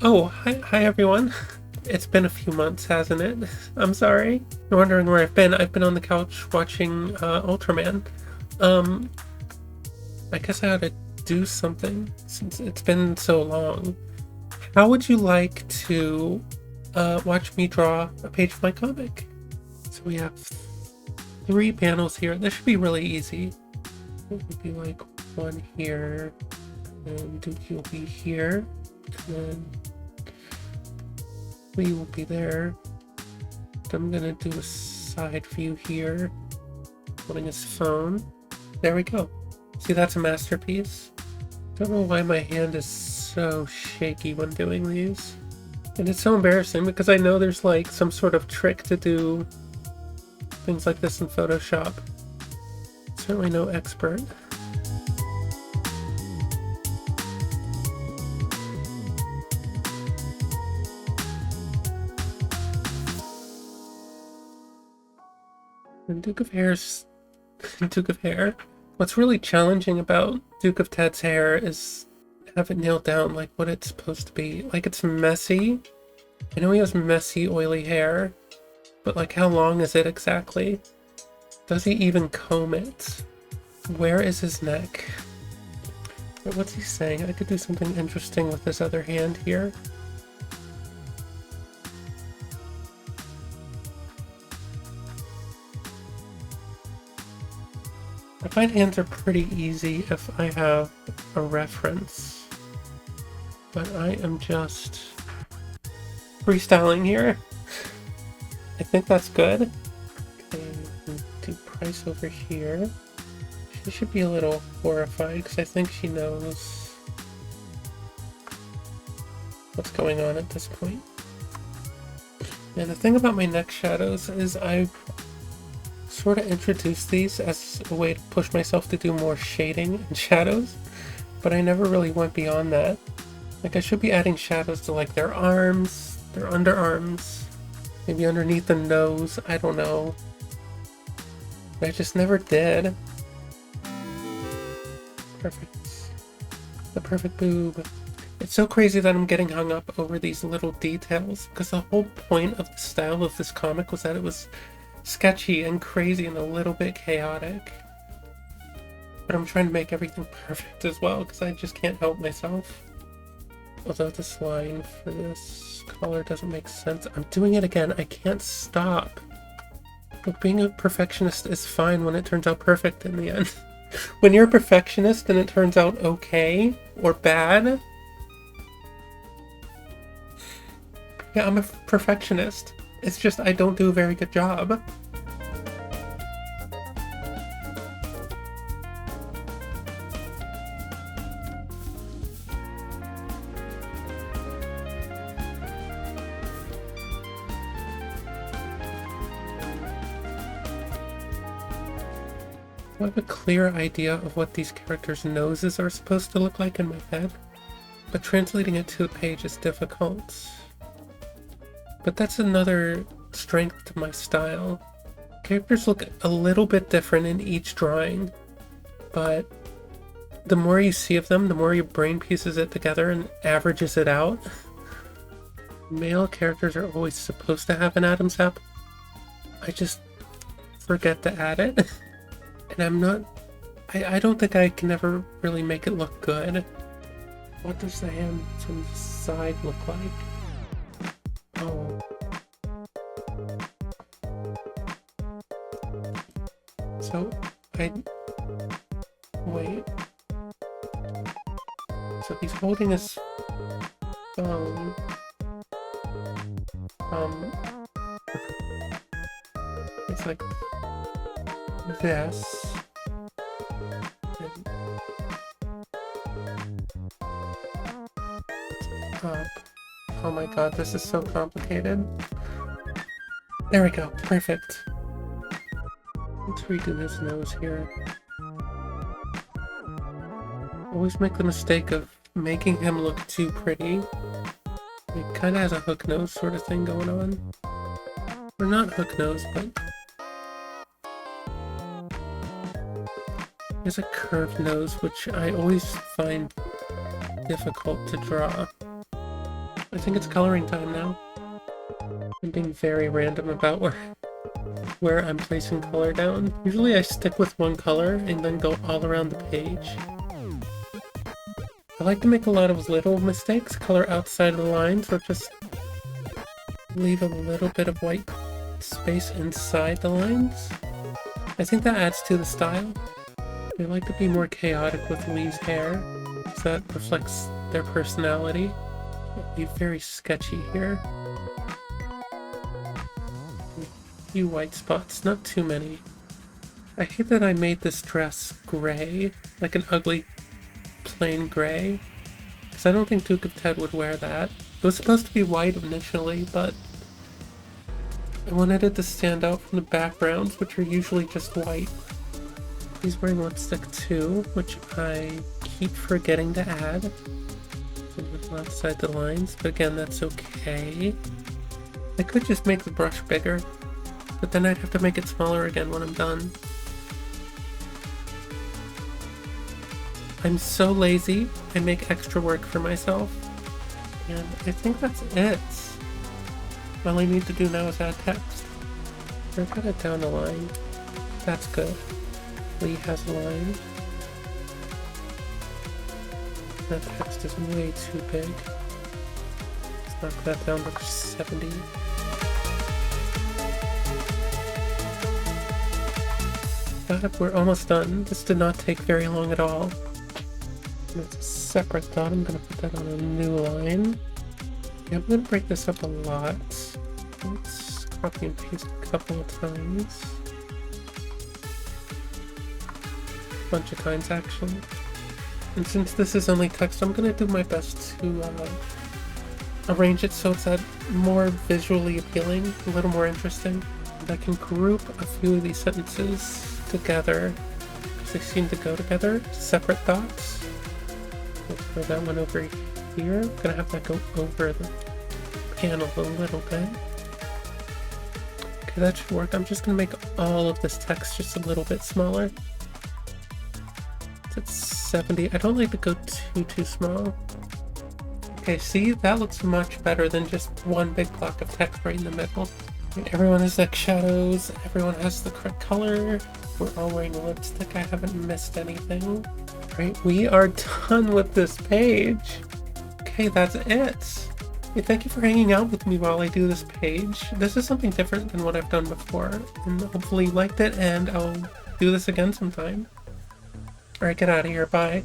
Oh, hi everyone. It's been a few months, hasn't it? I'm sorry. You're wondering where I've been. I've been on the couch watching Ultraman. Um, I guess I ought to do something since it's been so long. How would you like to watch me draw a page of my comic? So we have three panels here. This should be really easy. It would be like one here, and Dookie will be here, and then we will be there. I'm gonna do a side view here, holding his phone. There we go. See, that's a masterpiece. Don't know why my hand is so shaky when doing these. And it's so embarrassing because I know there's like some sort of trick to do things like this in Photoshop. Certainly no expert. And Duke of Hair's Duke of Hair. What's really challenging about Duke of Ted's hair is have it nailed down like what it's supposed to be. Like it's messy. I know he has messy, oily hair, but like how long is it exactly? Does he even comb it? Where is his neck? What's he saying? I could do something interesting with this other hand here. I find hands are pretty easy if I have a reference, but I am just freestyling here. I think that's good. Okay, do Price over here. She should be a little horrified because I think she knows what's going on at this point. And the thing about my neck shadows is I sort of introduced these as a way to push myself to do more shading and shadows, but I never really went beyond that. Like I should be adding shadows to like their arms, their underarms, maybe underneath the nose, I don't know. But I just never did. Perfect. The perfect boob. It's so crazy that I'm getting hung up over these little details, because the whole point of the style of this comic was that it was sketchy and crazy and a little bit chaotic. But I'm trying to make everything perfect as well, because I just can't help myself. Although this line for this color doesn't make sense. I'm doing it again. I can't stop. Look, being a perfectionist is fine when it turns out perfect in the end. When you're a perfectionist and it turns out okay or bad. Yeah, I'm a perfectionist. It's just I don't do a very good job. I have a clear idea of what these characters' noses are supposed to look like in my head, but translating it to the page is difficult. But that's another strength to my style. Characters look a little bit different in each drawing, but the more you see of them, the more your brain pieces it together and averages it out. Male characters are always supposed to have an Adam's apple. I just forget to add it. And I'm not... I don't think I can ever really make it look good. What does the hand from the side look like? Oh. So, wait. So he's holding his phone. It's like this. And up. Oh my god, this is so complicated. There we go. Perfect. Let's redo his nose here. Always make the mistake of making him look too pretty. He kind of has a hook nose sort of thing going on. Or not hook nose, but he has a curved nose, which I always find difficult to draw. I think it's coloring time now. I'm being very random about where I'm placing color down. Usually I stick with one color and then go all around the page. I like to make a lot of little mistakes, color outside of the lines, or just leave a little bit of white space inside the lines. I think that adds to the style. I like to be more chaotic with Lee's hair, because that reflects their personality. Be very sketchy here. A few white spots, not too many. I hate that I made this dress gray, like an ugly plain gray, because I don't think Duke of Ted would wear that. It was supposed to be white initially, but I wanted it to stand out from the backgrounds, which are usually just white. He's wearing lipstick too, which I keep forgetting to add. Outside the lines, but again, that's okay. I could just make the brush bigger, but then I'd have to make it smaller again when I'm done. I'm so lazy, I make extra work for myself. And I think that's it. All I need to do now is add text. I've got it down a line. That's good. Lee has a line. That text is way too big. Let's knock that down to 70. But we're almost done. This did not take very long at all. And it's a separate dot. I'm going to put that on a new line. Yeah, I'm going to break this up a lot. Let's copy and paste a couple of times. A bunch of times, actually. And since this is only text, I'm going to do my best to arrange it so it's more visually appealing, a little more interesting. And I can group a few of these sentences together because they seem to go together, separate dots. Let's throw that one over here. I'm going to have that go over the panel a little bit. Okay, that should work. I'm just going to make all of this text just a little bit smaller. It's 70. I don't like to go too small. Okay, see? That looks much better than just one big block of text right in the middle. Everyone has like shadows, everyone has the correct color. We're all wearing lipstick. I haven't missed anything. Right, we are done with this page. Okay, that's it. Hey, thank you for hanging out with me while I do this page. This is something different than what I've done before, and hopefully you liked it, and I'll do this again sometime. Alright, get out of here. Bye.